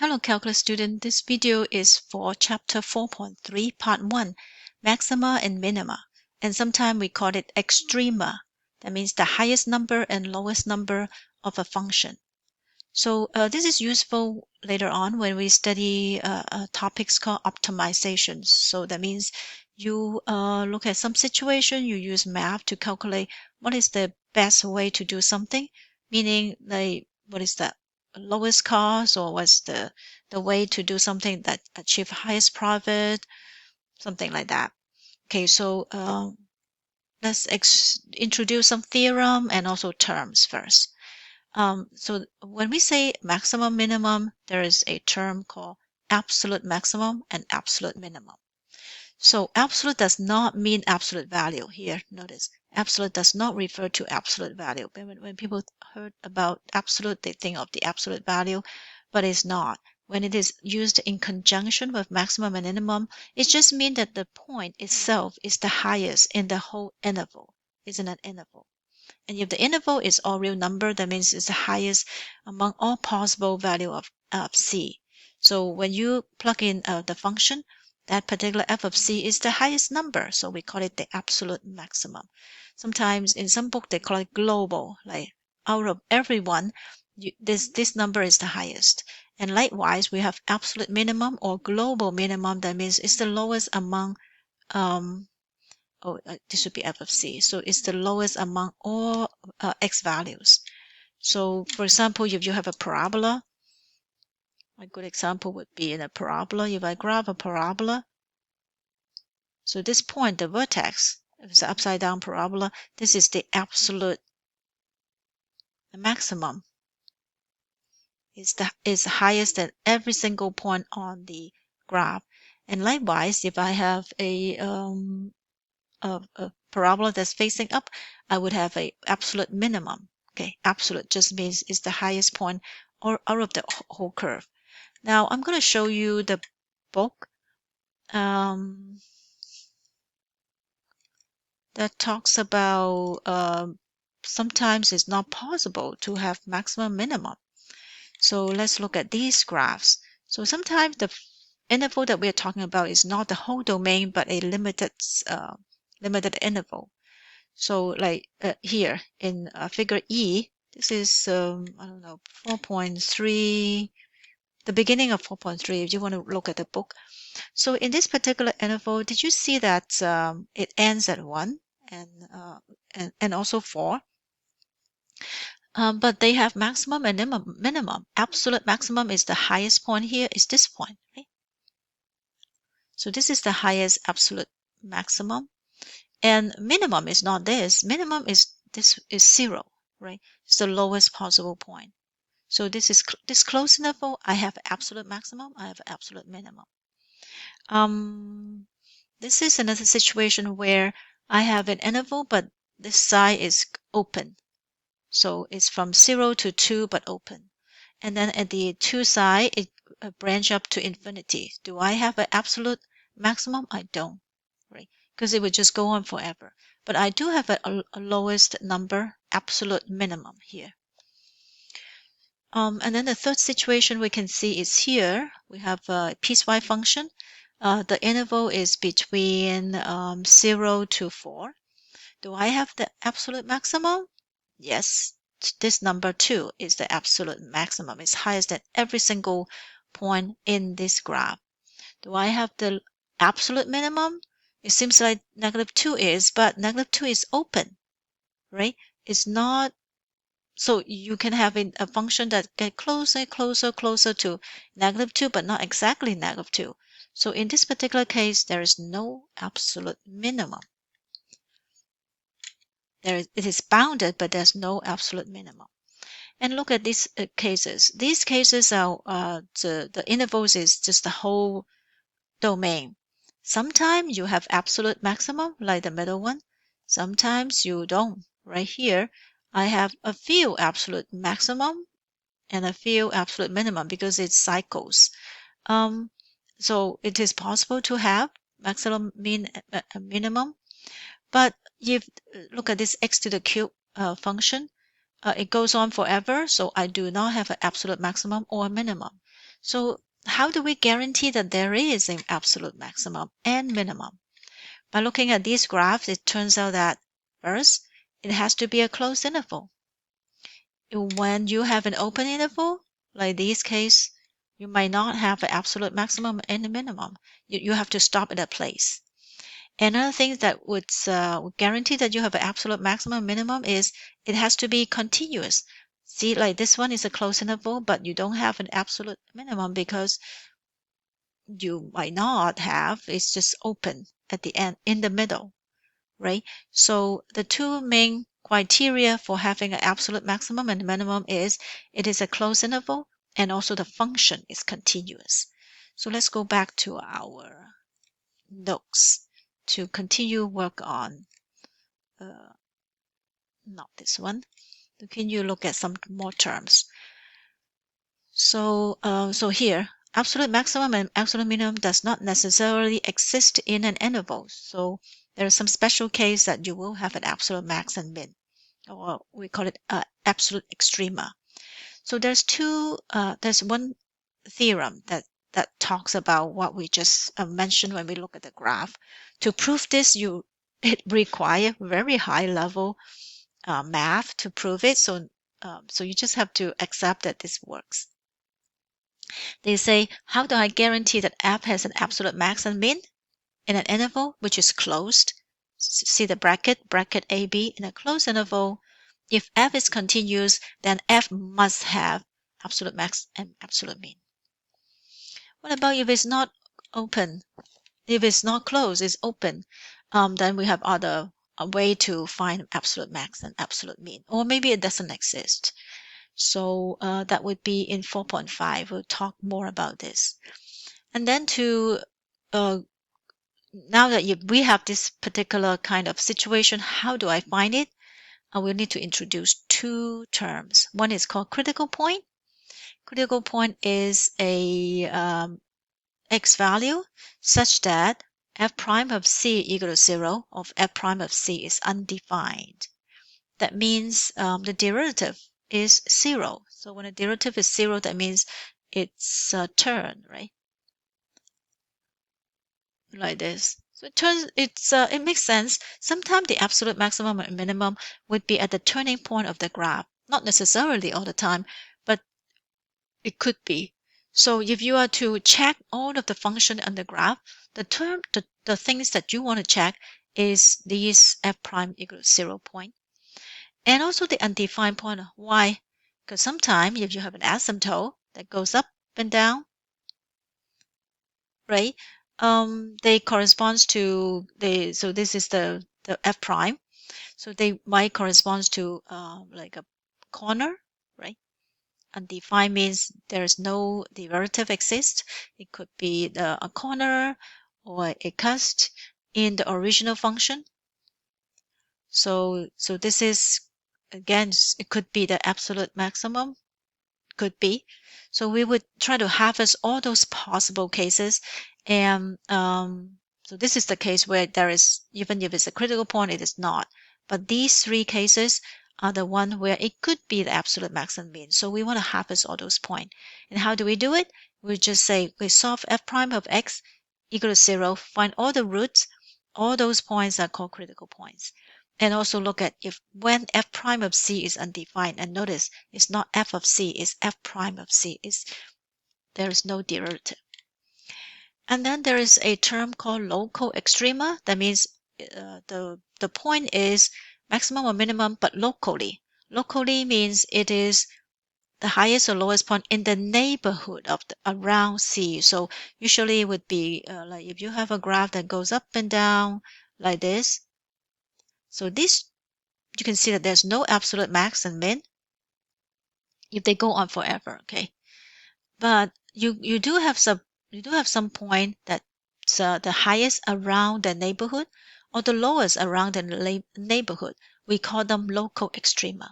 Hello calculus student, this video is for chapter 4.3 part 1, maxima and minima, and sometimes we call it extrema. That means the highest number and lowest number of a function. So this is useful later on when we study topics called optimizations. So that means you look at some situation, you use math to calculate what is the best way to do something, meaning like what is the lowest cost or what's the way to do something that achieve highest profit, something like that. Okay, so let's introduce some theorem and also terms first. So when we say maximum minimum, there is a term called absolute maximum and absolute minimum. So absolute does not mean absolute value here. Notice absolute does not refer to absolute value. When people heard about absolute, they think of the absolute value, but it's not. When it is used in conjunction with maximum and minimum, it just means that the point itself is the highest in the whole interval. It's in an interval. And if the interval is all real number, that means it's the highest among all possible value of c. So when you plug in the function, that particular f of c is the highest number. So we call it the absolute maximum. Sometimes in some book they call it global, like out of everyone, this number is the highest. And likewise, we have absolute minimum or global minimum. That means it's the lowest among this would be f of c. So it's the lowest among all x values. So for example, if you have a parabola, a good example would be in a parabola. If I graph a parabola, so this point, the vertex, if it's an upside down parabola, this is the absolute maximum. It's highest at every single point on the graph. And likewise, if I have a parabola that's facing up, I would have a absolute minimum. Okay, absolute just means it's the highest point or out of the whole curve. Now I'm going to show you the book that talks about sometimes it's not possible to have maximum minimum. So let's look at these graphs. So sometimes the interval that we're talking about is not the whole domain but a limited interval. So like here in figure E, this is, I don't know, 4.3, the beginning of 4.3, if you want to look at the book. So in this particular interval, did you see that it ends at 1 and also 4? But they have maximum and minimum. Absolute maximum is the highest point here, is this point, right? So this is the highest absolute maximum. And minimum is not this. Minimum is 0, right? It's the lowest possible point. So this is this closed interval. I have absolute maximum. I have absolute minimum. This is another situation where I have an interval, but this side is open. So it's from 0 to 2, but open. And then at the 2 side, it branch up to infinity. Do I have an absolute maximum? I don't, right? Because it would just go on forever. But I do have a lowest number, absolute minimum here. And then the third situation we can see is here. We have a piecewise function. The interval is between 0 to 4. Do I have the absolute maximum? Yes, this number 2 is the absolute maximum. It's highest at every single point in this graph. Do I have the absolute minimum? It seems like -2 is, but -2 is open, right? It's not. So you can have a function that get closer to -2, but not exactly -2. So in this particular case, there is no absolute minimum. It is bounded, but there's no absolute minimum. And look at these cases. These cases are the intervals is just the whole domain. Sometimes you have absolute maximum, like the middle one. Sometimes you don't. Right here, I have a few absolute maximum and a few absolute minimum because it cycles. So it is possible to have maximum, minimum. But if look at this x to the cube function, it goes on forever. So I do not have an absolute maximum or minimum. So how do we guarantee that there is an absolute maximum and minimum? By looking at these graphs, it turns out that first, it has to be a closed interval. When you have an open interval, like this case, you might not have an absolute maximum and a minimum. You have to stop at a place. Another thing that would guarantee that you have an absolute maximum minimum is it has to be continuous. See, like this one is a closed interval, but you don't have an absolute minimum because you might not have. It's just open at the end, in the middle, right? So the two main criteria for having an absolute maximum and minimum is it is a closed interval and also the function is continuous. So let's go back to our notes to continue work on not this one. Can you look at some more terms? So here, absolute maximum and absolute minimum does not necessarily exist in an interval. So there are some special case that you will have an absolute max and min, or we call it absolute extrema. So there's one theorem that talks about what we just mentioned when we look at the graph. To prove this, it require very high level math to prove it. So you just have to accept that this works. They say, how do I guarantee that f has an absolute max and min in an interval which is closed? See the bracket AB in a closed interval. If f is continuous, then f must have absolute max and absolute min. What about if it's not open? If it's not closed, it's open. Then we have a way to find absolute max and absolute min, or maybe it doesn't exist. So that would be in 4.5. We'll talk more about this. And then now that we have this particular kind of situation, how do I find it? We'll need to introduce two terms. One is called critical point. Critical point is a x value such that f prime of c equal to 0 of f prime of c is undefined. That means the derivative is 0. So when a derivative is 0, that means it's a turn, right? Like this. So it makes sense. Sometimes the absolute maximum and minimum would be at the turning point of the graph. Not necessarily all the time, but it could be. So if you are to check all of the function on the graph, the things that you want to check is these f prime equals 0 point. And also the undefined point. Why? Because sometimes if you have an asymptote that goes up and down, right? They corresponds to so this is the f prime. So they might correspond to like a corner, right? Undefined means there is no derivative exist. It could be a corner or a cast in the original function. So this is, again, it could be the absolute maximum, could be. So we would try to harvest all those possible cases. And so this is the case where there is, even if it's a critical point, it is not. But these three cases are the one where it could be the absolute max and min. So we want to harvest all those points. And how do we do it? We just say we solve f prime of x equal to 0, find all the roots. All those points are called critical points. And also look at if when f prime of c is undefined, and notice it's not f of c, it's f prime of c. There is no derivative. And then there is a term called local extrema. That means the point is maximum or minimum, but locally. Locally means it is the highest or lowest point in the neighborhood of around C. So usually it would be like if you have a graph that goes up and down like this. So this, you can see that there's no absolute max and min if they go on forever, okay? But you do have some point that's the highest around the neighborhood or the lowest around the neighborhood. We call them local extrema.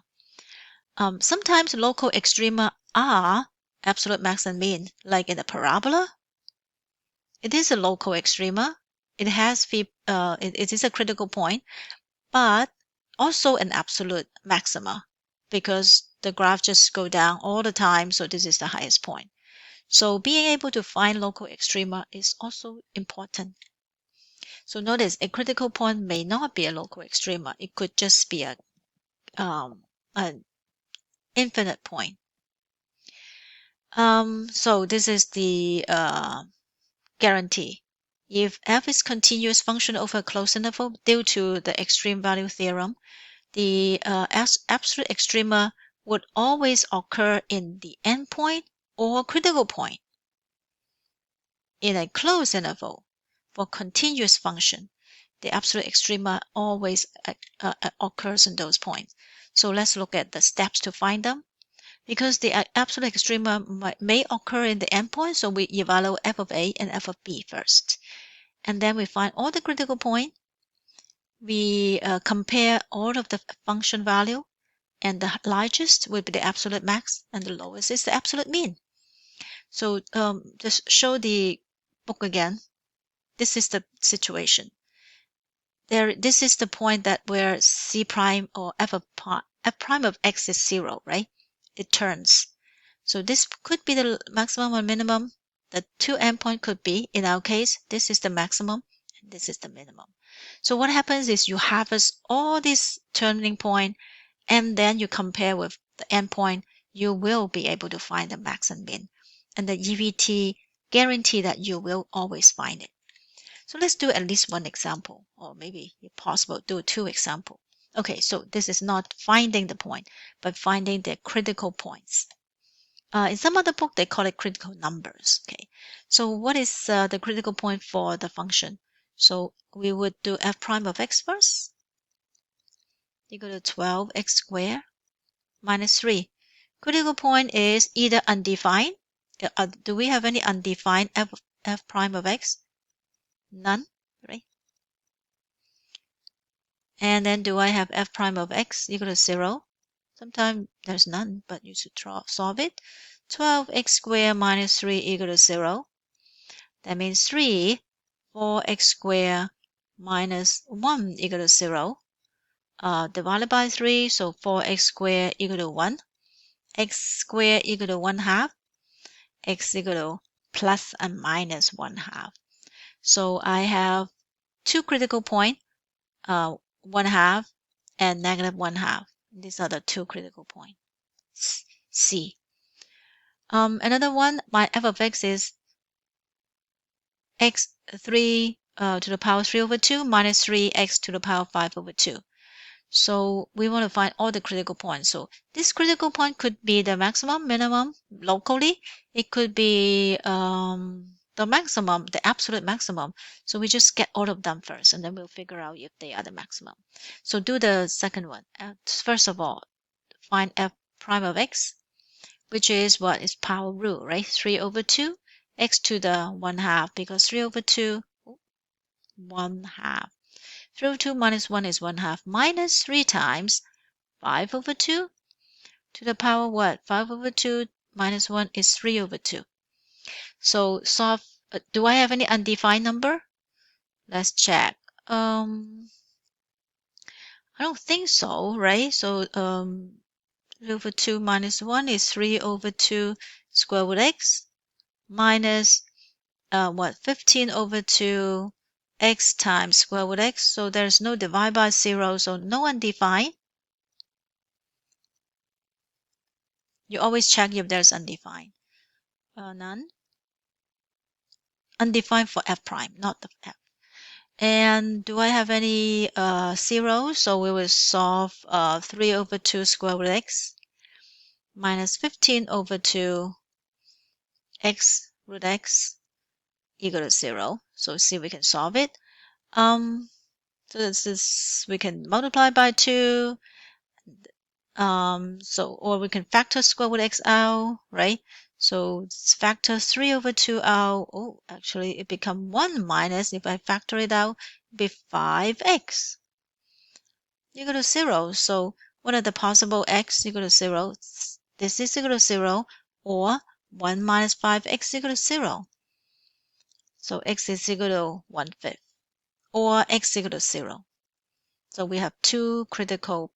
Sometimes local extrema are absolute max and min, like in a parabola. It is a local extrema. It has it is a critical point, but also an absolute maxima because the graph just go down all the time. So this is the highest point. So being able to find local extrema is also important. So notice a critical point may not be a local extrema. It could just be an infinite point. So this is the guarantee. If f is continuous function over a closed interval due to the extreme value theorem, the absolute extrema would always occur in the endpoint or critical point. In a closed interval for continuous function, the absolute extrema always occurs in those points. So let's look at the steps to find them. Because the absolute extrema may occur in the endpoint, so we evaluate f of a and f of b first. And then we find all the critical points. We compare all of the function value, and the largest will be the absolute max, and the lowest is the absolute mean. So just show the book again. This is the situation. This is the point that where c prime or f prime of x is 0, right? It turns. So this could be the maximum or minimum. The two endpoint could be, in our case, this is the maximum and this is the minimum. So what happens is you harvest all these turning point and then you compare with the endpoint, you will be able to find the max and min. And the EVT guarantee that you will always find it. So let's do at least one example, or maybe if possible, do two examples. Okay, so this is not finding the point, but finding the critical points. In some other book, they call it critical numbers. Okay, so what is the critical point for the function? So we would do f prime of x first, equal to 12x squared minus 3. Critical point is either undefined. Do we have any undefined f prime of x? None, right? And then do I have f prime of x equal to 0? Sometimes there's none, but you should solve it. 12x squared minus 3 equal to 0. That means 3, 4x squared minus 1 equal to 0. Divided by 3, so 4x squared equal to 1. X squared equal to 1/2. X equal to plus and minus 1/2. So I have two critical points, 1/2 and negative 1/2. These are the two critical points. C. Another one, my f of x is x 3 to the power 3 over 2 minus 3x to the power 5 over 2. So we want to find all the critical points. So this critical point could be the maximum, minimum, locally. It could be the maximum, the absolute maximum. So we just get all of them first, and then we'll figure out if they are the maximum. So do the second one. First of all, find f prime of x, which is what is power rule, right? 3 over 2, x to the 1/2, because 3 over 2, 1/2. 3 over 2 minus 1 is 1/2, minus 3 times 5 over 2 to the power what? 5 over 2 minus 1 is 3 over 2. So solve, do I have any undefined number? Let's check. I don't think so, right? So 3 over 2 minus 1 is 3 over 2 square root x minus 15 over 2 x times square root x. So there's no divide by 0, so no undefined. You always check if there's undefined. None. Undefined for f prime, not the f. And do I have any zeros? So we will solve 3 over 2 square root x minus 15 over 2 x root x equal to 0. So see if we can solve it. So this is, we can multiply by 2. Or we can factor square root x out, right? So it's factor 3 over 2 out. Oh, actually it become 1 minus, if I factor it out, be 5x equal to 0. So what are the possible x equal to 0? This is equal to 0, or 1 minus 5x equal to 0. So x is equal to 1/5, or x equal to 0. So we have two critical